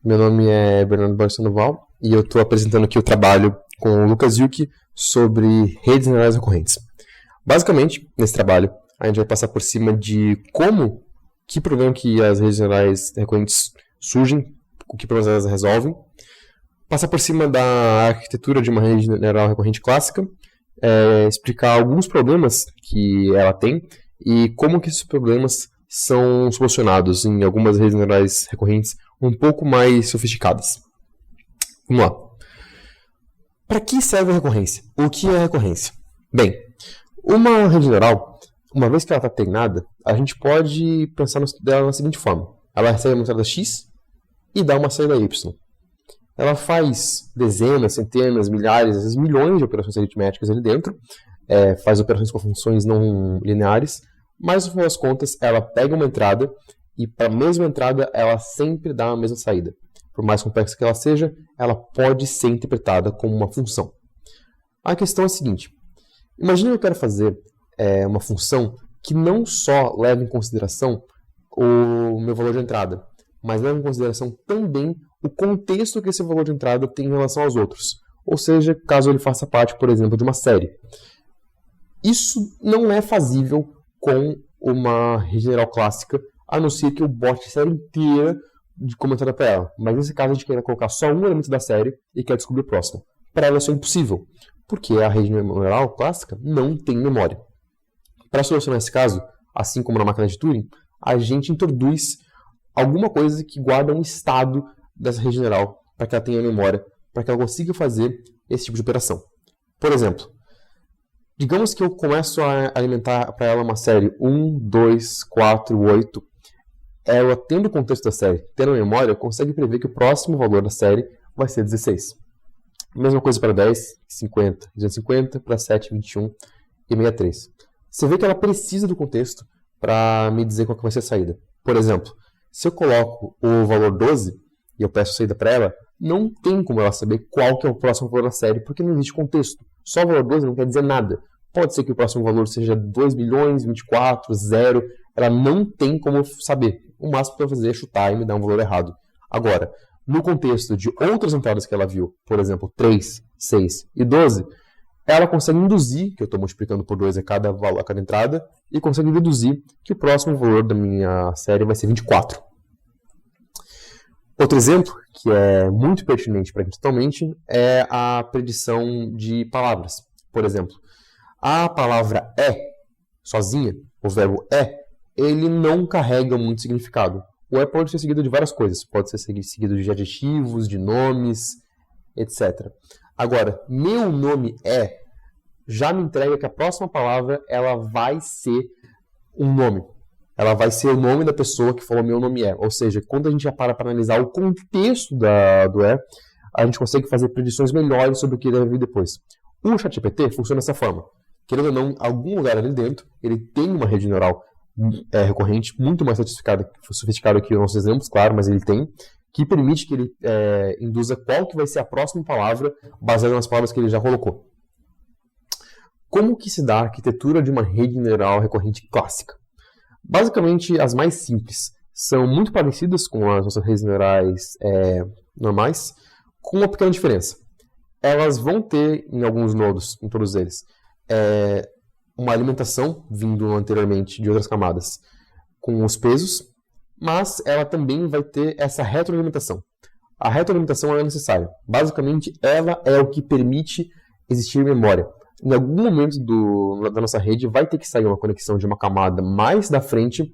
Meu nome é Bernardo Barçanoval e eu estou apresentando aqui o trabalho com o Lucas Yuki sobre redes neurais recorrentes. Basicamente, nesse trabalho, a gente vai passar por cima de que problema que as redes neurais recorrentes surgem, o que problemas elas resolvem, passar por cima da arquitetura de uma rede neural recorrente clássica, explicar alguns problemas que ela tem e como que esses problemas são solucionados em algumas redes neurais recorrentes um pouco mais sofisticadas. Vamos lá. Para que serve a recorrência? O que é a recorrência? Bem, uma rede neural, uma vez que ela está treinada, a gente pode pensar dela da seguinte forma. Ela recebe uma entrada X e dá uma saída Y. Ela faz dezenas, centenas, milhares, às vezes milhões de operações aritméticas ali dentro, faz operações com funções não lineares, mas no final das contas ela pega uma entrada e para a mesma entrada ela sempre dá a mesma saída. Por mais complexa que ela seja, ela pode ser interpretada como uma função. A questão é a seguinte: imagine que eu quero fazer uma função que não só leva em consideração o meu valor de entrada, mas leva em consideração também o contexto que esse valor de entrada tem em relação aos outros. Ou seja, caso ele faça parte, por exemplo, de uma série. Isso não é fazível com uma rede neural clássica, a não ser que eu bote a série inteira como entrada para ela. Mas nesse caso a gente quer colocar só um elemento da série e quer descobrir o próximo. Para ela isso é impossível, porque a rede neural clássica não tem memória. Para solucionar esse caso, assim como na máquina de Turing, a gente introduz alguma coisa que guarda um estado dessa rede neural para que ela tenha memória, para que ela consiga fazer esse tipo de operação. Por exemplo, digamos que eu começo a alimentar para ela uma série 1, 2, 4, 8. Ela, tendo o contexto da série, tendo a memória, consegue prever que o próximo valor da série vai ser 16. Mesma coisa para 10, 50, 250, para 7, 21 e 63. Você vê que ela precisa do contexto para me dizer qual que vai ser a saída. Por exemplo, se eu coloco o valor 12 e eu peço a saída para ela, não tem como ela saber qual que é o próximo valor da série, porque não existe contexto. Só o valor 12 não quer dizer nada. Pode ser que o próximo valor seja 2 bilhões, 24, 0. Ela não tem como saber. O máximo que ela vai fazer é chutar e me dar um valor errado. Agora, no contexto de outras entradas que ela viu, por exemplo, 3, 6 e 12, ela consegue induzir, que eu estou multiplicando por 2 a cada entrada, e consegue deduzir que o próximo valor da minha série vai ser 24. Outro exemplo, que é muito pertinente para a gente atualmente, é a predição de palavras. Por exemplo, a palavra sozinha, o verbo ele não carrega muito significado. O pode ser seguido de várias coisas. Pode ser seguido de adjetivos, de nomes, etc. Agora, meu nome já me entrega que a próxima palavra ela vai ser um nome. Ela vai ser o nome da pessoa que falou meu nome Ou seja, quando a gente já para analisar o contexto do a gente consegue fazer predições melhores sobre o que deve vir depois. O ChatGPT funciona dessa forma. Querendo ou não, em algum lugar ali dentro, ele tem uma rede neural recorrente, muito mais sofisticada que os nossos exemplos, claro, mas ele tem, que permite que ele induza qual que vai ser a próxima palavra baseada nas palavras que ele já colocou. Como que se dá a arquitetura de uma rede neural recorrente clássica? Basicamente, as mais simples são muito parecidas com as nossas redes neurais normais, com uma pequena diferença. Elas vão ter, em alguns nodos, em todos eles, uma alimentação vindo anteriormente de outras camadas com os pesos, mas ela também vai ter essa retroalimentação. A retroalimentação é necessária. Basicamente, ela é o que permite existir memória. Em algum momento da nossa rede vai ter que sair uma conexão de uma camada mais da frente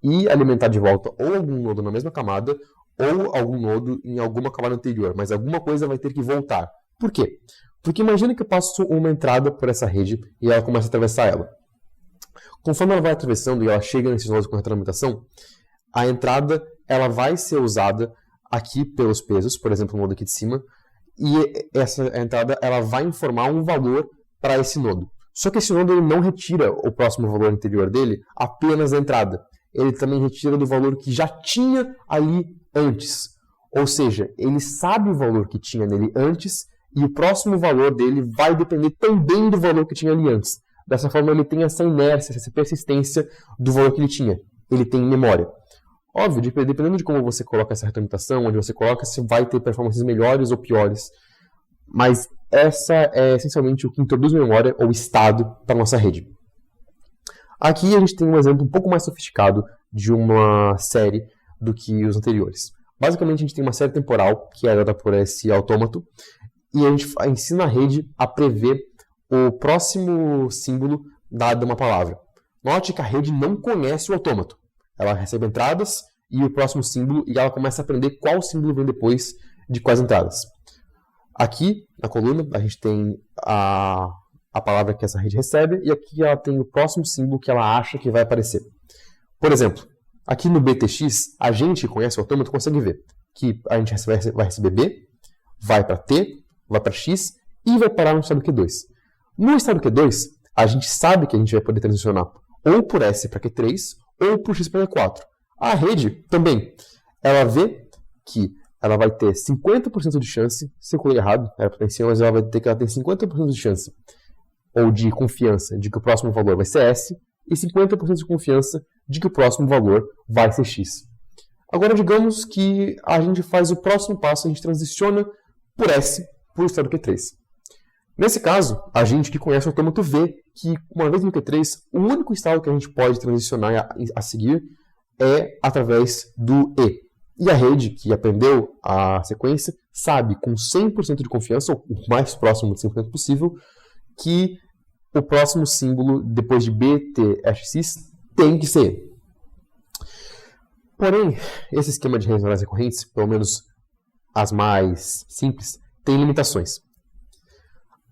e alimentar de volta ou algum nodo na mesma camada ou algum nodo em alguma camada anterior, mas alguma coisa vai ter que voltar. Por quê? Porque imagina que eu passo uma entrada por essa rede e ela começa a atravessar ela. Conforme ela vai atravessando e ela chega nesses nodos com retroalimentação, a entrada ela vai ser usada aqui pelos pesos, por exemplo, o nodo aqui de cima, e essa entrada ela vai informar um valor para esse nodo. Só que esse nodo ele não retira o próximo valor anterior dele apenas da entrada. Ele também retira do valor que já tinha ali antes. Ou seja, ele sabe o valor que tinha nele antes e o próximo valor dele vai depender também do valor que tinha ali antes. Dessa forma, ele tem essa inércia, essa persistência do valor que ele tinha. Ele tem memória. Óbvio, dependendo de como você coloca essa retroalimentação, onde você coloca, você vai ter performances melhores ou piores. Mas essa é essencialmente o que introduz memória ou estado para a nossa rede. Aqui a gente tem um exemplo um pouco mais sofisticado de uma série do que os anteriores. Basicamente, a gente tem uma série temporal que é dada por esse autômato e a gente ensina a rede a prever o próximo símbolo dado uma palavra. Note que a rede não conhece o autômato. Ela recebe entradas e o próximo símbolo e ela começa a aprender qual símbolo vem depois de quais entradas. Aqui, na coluna, a gente tem a palavra que essa rede recebe e aqui ela tem o próximo símbolo que ela acha que vai aparecer. Por exemplo, aqui no BTX, a gente que conhece o autômato consegue ver que a gente vai receber B, vai para T, vai para X e vai parar no estado Q2. No estado Q2, a gente sabe que a gente vai poder transicionar ou por S para Q3 ou por X para Q4. A rede também, ela vê que ela vai ter 50% de chance, se eu coloquei errado, era para ter mas ela vai ter que ela tem 50% de chance ou de confiança de que o próximo valor vai ser S e 50% de confiança de que o próximo valor vai ser X. Agora, digamos que a gente faz o próximo passo, a gente transiciona por S para o estado Q3. Nesse caso, a gente que conhece o autômato vê que, uma vez no Q3, o único estado que a gente pode transicionar a seguir é através do E. E a rede, que aprendeu a sequência, sabe com 100% de confiança, ou o mais próximo de 100% possível, que o próximo símbolo, depois de B, T, X, tem que ser E. Porém, esse esquema de redes neurais recorrentes, pelo menos as mais simples, tem limitações.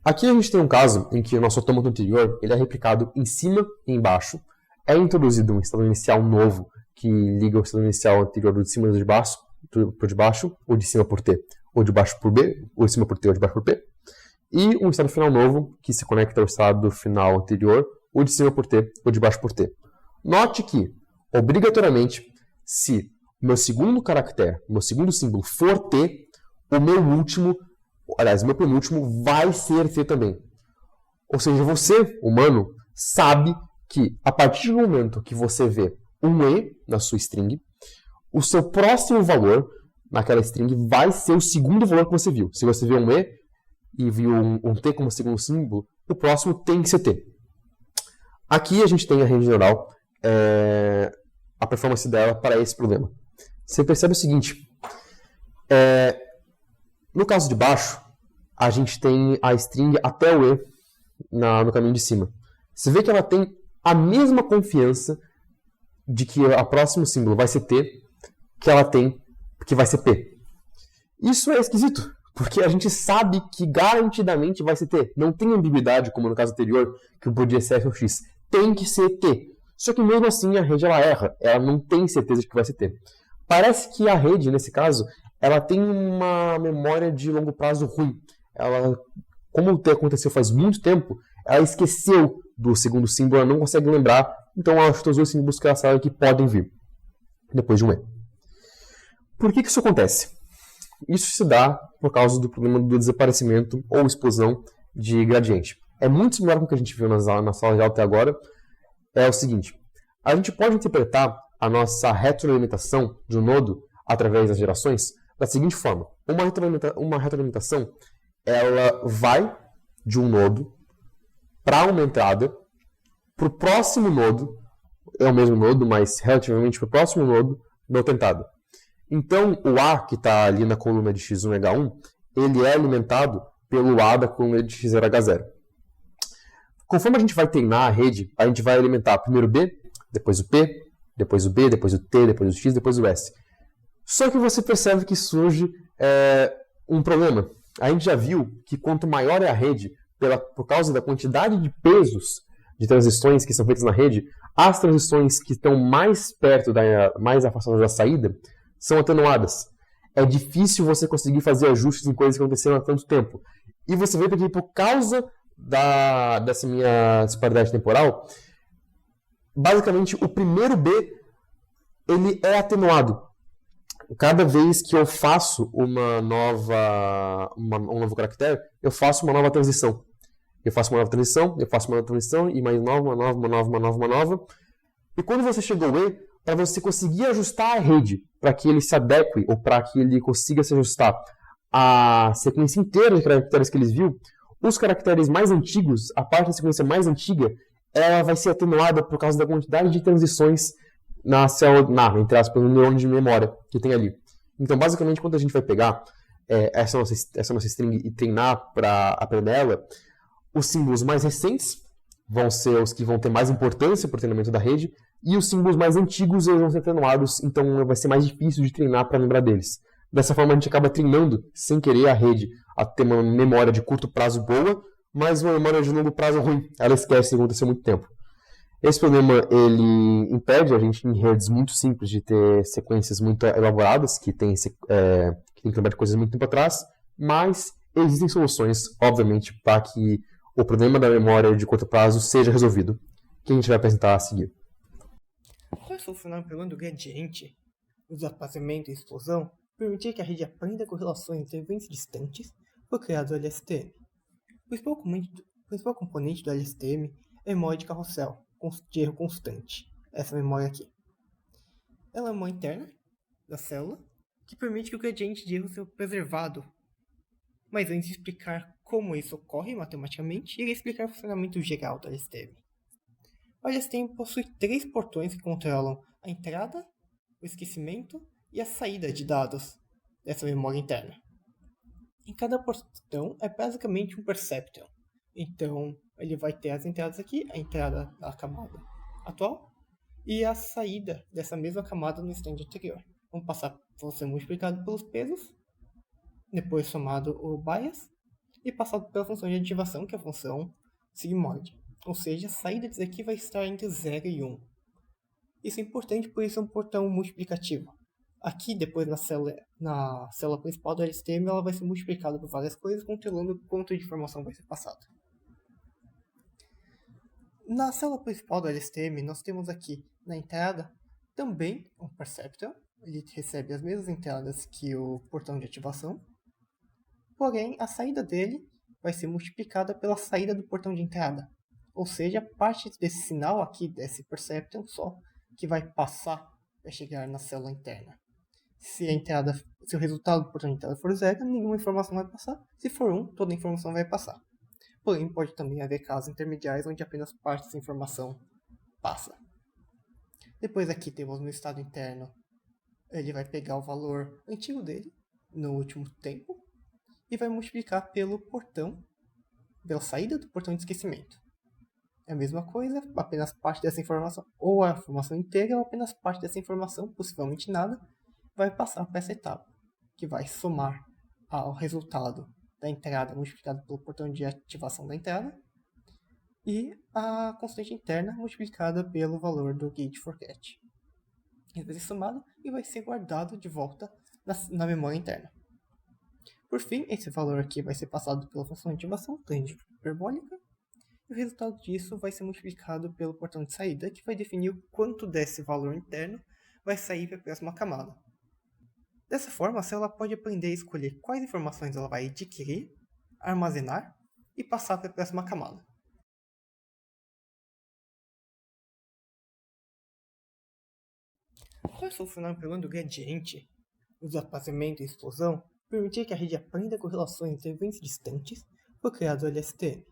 Aqui a gente tem um caso em que o nosso autômato anterior ele é replicado em cima e embaixo, é introduzido um estado inicial novo que liga o estado inicial anterior do de cima por debaixo, ou de cima por T, ou de baixo por B, ou de cima por T, ou de baixo por P, e um estado final novo que se conecta ao estado final anterior, ou de cima por T, ou de baixo por T. Note que, obrigatoriamente, se o meu segundo caractere, o meu segundo símbolo for T, o meu penúltimo vai ser T também. Ou seja, você, humano, sabe que a partir do momento que você vê um E na sua string, o seu próximo valor naquela string vai ser o segundo valor que você viu. Se você viu um E e viu um T como segundo símbolo, o próximo tem que ser T. Aqui a gente tem a rede neural, a performance dela para esse problema. Você percebe o seguinte, no caso de baixo, a gente tem a string até o E no caminho de cima. Você vê que ela tem a mesma confiança de que o próximo símbolo vai ser T que ela tem que vai ser P. Isso é esquisito, porque a gente sabe que garantidamente vai ser T. Não tem ambiguidade, como no caso anterior, que podia ser F ou X. Tem que ser T. Só que mesmo assim a rede ela erra. Ela não tem certeza de que vai ser T. Parece que a rede, nesse caso, ela tem uma memória de longo prazo ruim. Ela, como o T aconteceu faz muito tempo, ela esqueceu do segundo símbolo, ela não consegue lembrar, então ela chutou os dois símbolos que ela sabe que podem vir depois de um E. Por que isso acontece? Isso se dá por causa do problema do desaparecimento ou explosão de gradiente. É muito similar com o que a gente viu na sala de aula até agora. É o seguinte, a gente pode interpretar a nossa retroalimentação de um nodo através das gerações da seguinte forma. Uma retroalimentação ela vai de um nodo para uma entrada, para o próximo nodo, é o mesmo nodo, mas relativamente para o próximo nodo da outra entrada. Então, o A que está ali na coluna de x1 e h1, ele é alimentado pelo A da coluna de x0 e h0. Conforme a gente vai treinar a rede, a gente vai alimentar primeiro o B, depois o P, depois o B, depois o T, depois o X, depois o S. Só que você percebe que surge um problema. A gente já viu que quanto maior é a rede, por causa da quantidade de pesos de transições que são feitas na rede, as transições que estão mais perto, mais afastadas da saída, são atenuadas. É difícil você conseguir fazer ajustes em coisas que aconteceram há tanto tempo. E você vê que por causa dessa minha disparidade temporal, basicamente o primeiro B ele é atenuado. Cada vez que eu faço um novo caractere, eu faço uma nova transição. Eu faço uma nova transição, e mais uma nova. E quando você chegou ao E, para você conseguir ajustar a rede, para que ele se adeque ou para que ele consiga se ajustar à sequência inteira de caracteres que eles viu, os caracteres mais antigos, a parte da sequência mais antiga, ela vai ser atenuada por causa da quantidade de transições entre aspas, no neurônio de memória que tem ali. Então, basicamente, quando a gente vai pegar essa nossa string e treinar para aprender ela, os símbolos mais recentes vão ser os que vão ter mais importância para o treinamento da rede, e os símbolos mais antigos eles vão ser atenuados, então vai ser mais difícil de treinar para lembrar deles. Dessa forma, a gente acaba treinando, sem querer, a rede a ter uma memória de curto prazo boa, mas uma memória de longo prazo ruim. Ela esquece que aconteceu muito tempo. Esse problema ele impede a gente, em redes muito simples, de ter sequências muito elaboradas, que tem que lembrar de coisas muito tempo atrás, mas existem soluções, obviamente, para que o problema da memória de curto prazo seja resolvido, que a gente vai apresentar a seguir. Para solucionar o problema do gradiente, o desaparecimento e explosão, permitir que a rede aprenda correlações entre eventos distantes, foi criado o LSTM. O principal componente do LSTM é a memória de carrossel, de erro constante, essa memória aqui. Ela é uma memória interna da célula, que permite que o gradiente de erro seja preservado. Mas antes de explicar como isso ocorre matematicamente, irei explicar o funcionamento geral do LSTM. O LSTM possui 3 portões que controlam a entrada, o esquecimento e a saída de dados dessa memória interna. Em cada portão é basicamente um perceptron. Então, ele vai ter as entradas aqui, a entrada da camada atual e a saída dessa mesma camada no stand anterior. Vamos passar por ser multiplicado pelos pesos, depois somado o bias e passado pela função de ativação, que é a função sigmoide. Ou seja, a saída disso aqui vai estar entre 0 e 1. Isso é importante, por isso é um portão multiplicativo. Aqui, depois na célula principal do LSTM, ela vai ser multiplicada por várias coisas, controlando quanto de informação vai ser passada. Na célula principal do LSTM, nós temos aqui na entrada também um perceptor. Ele recebe as mesmas entradas que o portão de ativação. Porém, a saída dele vai ser multiplicada pela saída do portão de entrada. Ou seja, parte desse sinal aqui, desse perceptor só, que vai passar para chegar na célula interna. Se o resultado do portão de entrada for 0, nenhuma informação vai passar. Se for 1, toda a informação vai passar. Porém, pode também haver casos intermediários onde apenas parte dessa informação passa. Depois aqui temos no estado interno, ele vai pegar o valor antigo dele, no último tempo, e vai multiplicar pela saída do portão de esquecimento. É a mesma coisa, apenas parte dessa informação, ou a informação inteira, ou apenas parte dessa informação, possivelmente nada, vai passar para essa etapa, que vai somar ao resultado da entrada multiplicado pelo portão de ativação da entrada e a constante interna multiplicada pelo valor do gate forget. Isso vai ser somado e vai ser guardado de volta na memória interna. Por fim, esse valor aqui vai ser passado pela função de ativação, tangente hiperbólica, e o resultado disso vai ser multiplicado pelo portão de saída, que vai definir o quanto desse valor interno vai sair para a próxima camada. Dessa forma, a célula pode aprender a escolher quais informações ela vai adquirir, armazenar e passar para a próxima camada. Para solucionar o problema do gradiente, o desaparecimento e explosão, permitir que a rede aprenda correlações entre eventos distantes, foi criado o LSTM.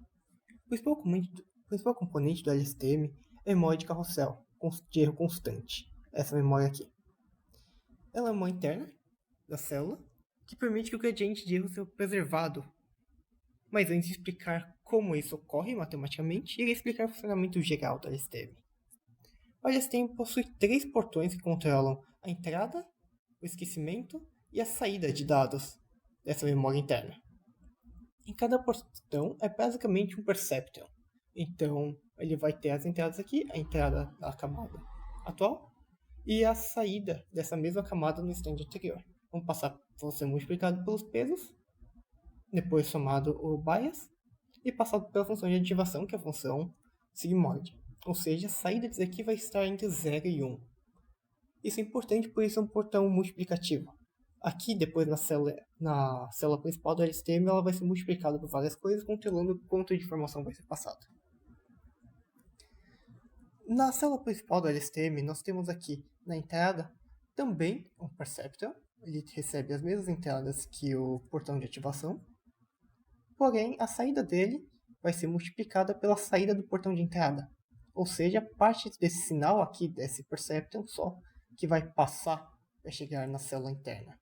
O principal componente do LSTM é a memória de carrossel, de erro constante, essa memória aqui. Ela é uma memória interna da célula, que permite que o gradiente de erro seja preservado. Mas antes de explicar como isso ocorre matematicamente, irei explicar o funcionamento geral do LSTM. O LSTM possui 3 portões que controlam a entrada, o esquecimento e a saída de dados dessa memória interna. Em cada portão é basicamente um perceptron. Então, ele vai ter as entradas aqui, a entrada da camada atual e a saída dessa mesma camada no stand anterior. Vamos passar por ser multiplicado pelos pesos, depois somado o bias e passado pela função de ativação, que é a função sigmoide. Ou seja, a saída disso aqui vai estar entre 0 e 1. Isso é importante, por isso é um portão multiplicativo. Aqui, depois na célula principal do LSTM, ela vai ser multiplicada por várias coisas, controlando quanto de informação vai ser passada. Na célula principal do LSTM, nós temos aqui na entrada, também um perceptor, ele recebe as mesmas entradas que o portão de ativação, porém a saída dele vai ser multiplicada pela saída do portão de entrada. Ou seja, parte desse sinal aqui, desse perceptor só, que vai passar para chegar na célula interna.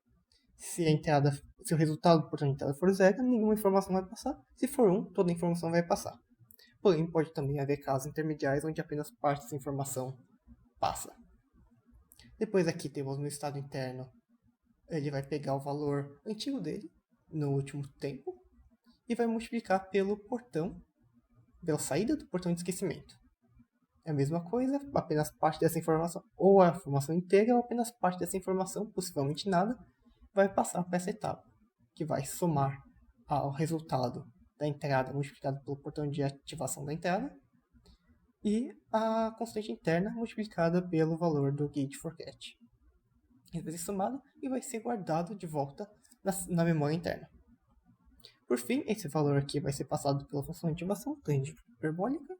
Se o resultado do portão de entrada for 0, nenhuma informação vai passar. Se for 1, toda a informação vai passar. Porém, pode também haver casos intermediários onde apenas parte dessa informação passa. Depois aqui temos no estado interno, ele vai pegar o valor antigo dele, no último tempo, e vai multiplicar pelo saída do portão de esquecimento. É a mesma coisa, apenas parte dessa informação, ou a informação inteira, ou apenas parte dessa informação, possivelmente nada, vai passar para essa etapa, que vai somar ao resultado da entrada multiplicado pelo portão de ativação da entrada, e a constante interna multiplicada pelo valor do gate forget. Isso vai ser somado e vai ser guardado de volta na memória interna. Por fim, esse valor aqui vai ser passado pela função de ativação, tangente hiperbólica,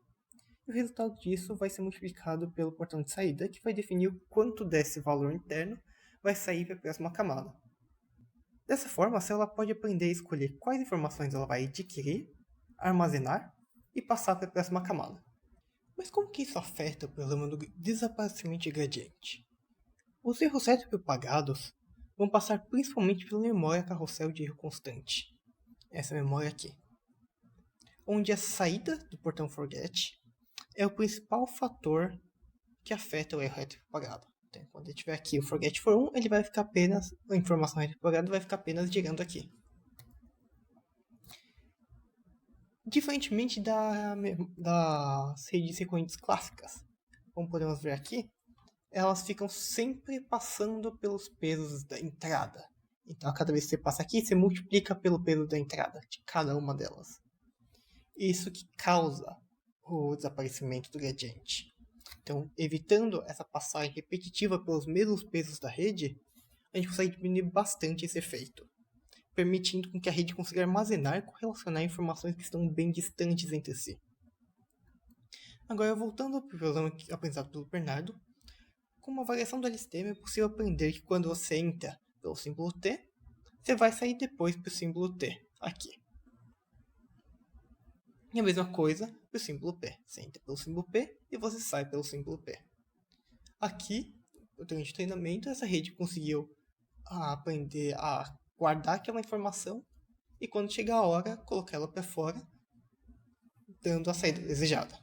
e o resultado disso vai ser multiplicado pelo portão de saída, que vai definir o quanto desse valor interno vai sair para a próxima camada. Dessa forma, a célula pode aprender a escolher quais informações ela vai adquirir, armazenar e passar para a próxima camada. Mas como que isso afeta o problema do desaparecimento de gradiente? Os erros retropropagados vão passar principalmente pela memória carrossel de erro constante, essa memória aqui, onde a saída do portão forget é o principal fator que afeta o erro retropropagado. Então, quando ele tiver aqui o forget for 1, ele vai ficar apenas, a informação retropropagada vai ficar apenas girando aqui. Diferentemente das redes recorrentes clássicas, como podemos ver aqui, elas ficam sempre passando pelos pesos da entrada. Então, a cada vez que você passa aqui, você multiplica pelo peso da entrada de cada uma delas. Isso que causa o desaparecimento do gradiente. Então, evitando essa passagem repetitiva pelos mesmos pesos da rede, a gente consegue diminuir bastante esse efeito, permitindo com que a rede consiga armazenar e correlacionar informações que estão bem distantes entre si. Agora, voltando para o problema apresentado pelo Bernardo, com uma variação do LSTM é possível aprender que quando você entra pelo símbolo T, você vai sair depois para o símbolo T, aqui. E a mesma coisa para o símbolo P. Você entra pelo símbolo P e você sai pelo símbolo P. Aqui, durante o treinamento, essa rede conseguiu aprender a guardar aquela informação e quando chegar a hora, colocar ela para fora, dando a saída desejada.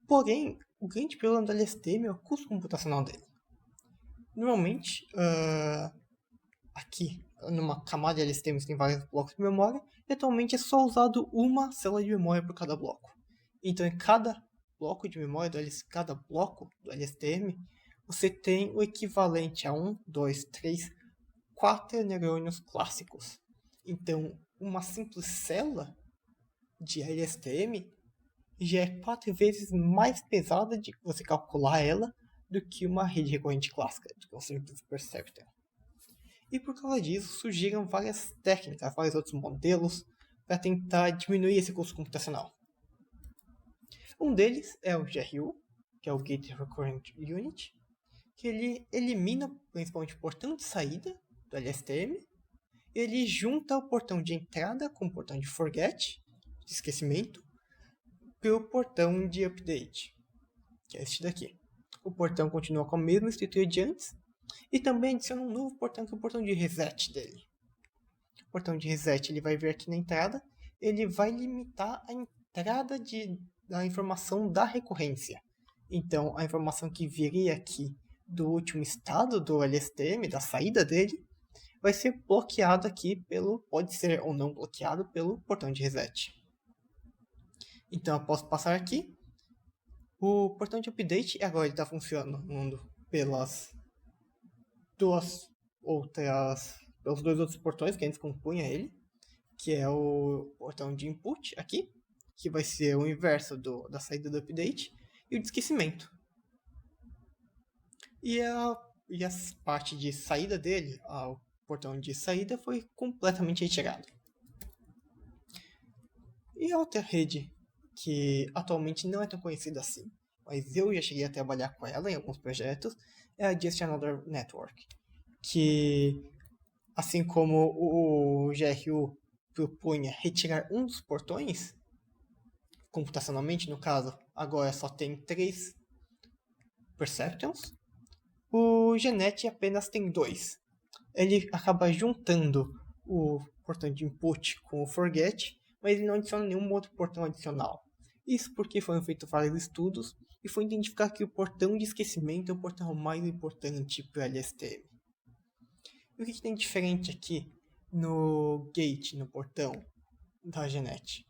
Porém, o grande problema do LSTM é o custo computacional dele. Normalmente, aqui, numa camada de LSTM, você tem vários blocos de memória, e atualmente é só usado uma célula de memória por cada bloco. Então, em cada bloco de memória, cada bloco do LSTM, você tem o equivalente a 1, 2, 3, 4 neurônios clássicos. Então, uma simples célula de LSTM já é 4 vezes mais pesada de você calcular ela do que uma rede recorrente clássica, de um simples perceptor. E por causa disso, surgiram várias técnicas, vários outros modelos para tentar diminuir esse custo computacional. Um deles é o GRU, que é o Gate Recurrent Unit, que ele elimina principalmente o portão de saída do LSTM, ele junta o portão de entrada com o portão de forget, de esquecimento, pelo portão de update, que é este daqui. O portão continua com a mesma estrutura de antes, e também adiciona um novo portão, que é o portão de reset dele. O portão de reset ele vai vir aqui na entrada, ele vai limitar a entrada da informação da recorrência. Então, a informação que viria aqui do último estado do LSTM, da saída dele, vai ser bloqueado aqui pode ser ou não bloqueado pelo portão de reset. Então, após passar aqui, o portão de update agora está funcionando pelos dois outros portões que antes compunha ele, que é o portão de input aqui, que vai ser o inverso da saída do update, e o de esquecimento. E a parte de saída dele, o portão de saída, foi completamente retirado. E a outra rede, que atualmente não é tão conhecida assim, mas eu já cheguei a trabalhar com ela em alguns projetos, é a Just Another Network, que, assim como o GRU propunha retirar um dos portões, computacionalmente no caso, agora só tem 3 Perceptrons, o GeNet apenas tem 2. Ele acaba juntando o portão de input com o forget, mas ele não adiciona nenhum outro portão adicional. Isso porque foram feitos vários estudos e foi identificado que o portão de esquecimento é o portão mais importante para o LSTM. E o que tem diferente aqui no gate, no portão da GeNet?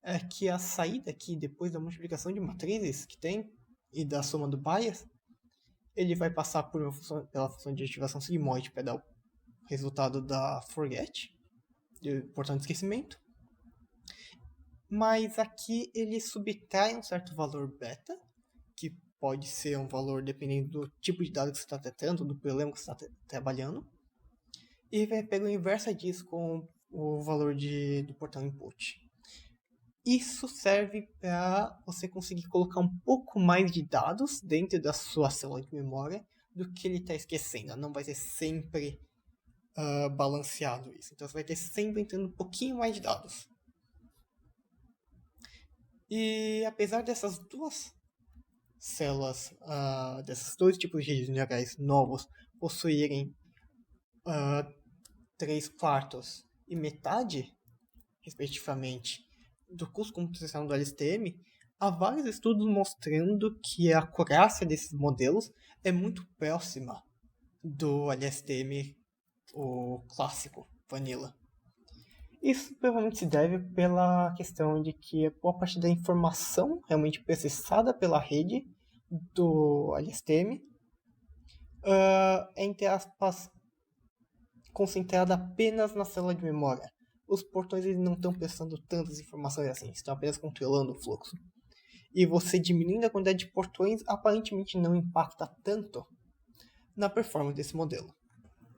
É que a saída aqui, depois da multiplicação de matrizes que tem e da soma do bias, ele vai passar pela função de ativação sigmoide para dar o resultado da forget, do portão de esquecimento. Mas aqui ele subtrai um certo valor beta, que pode ser um valor dependendo do tipo de dado que você está tratando, do problema que você está trabalhando. E vai pegar o inverso disso com o valor do portão input. Isso serve para você conseguir colocar um pouco mais de dados dentro da sua célula de memória do que ele está esquecendo. Não vai ser sempre balanceado isso. Então você vai ter sempre entrando um pouquinho mais de dados. E apesar dessas duas células, desses dois tipos de redes neurais novos possuírem 3/4 e metade, respectivamente, do custo computacional do LSTM, há vários estudos mostrando que a acurácia desses modelos é muito próxima do LSTM, o clássico, Vanilla. Isso provavelmente se deve pela questão de que boa parte da informação realmente processada pela rede do LSTM é, entre aspas, concentrada apenas na célula de memória. Os portões eles não estão processando tantas informações assim, estão apenas controlando o fluxo. E você diminuindo a quantidade de portões aparentemente não impacta tanto na performance desse modelo.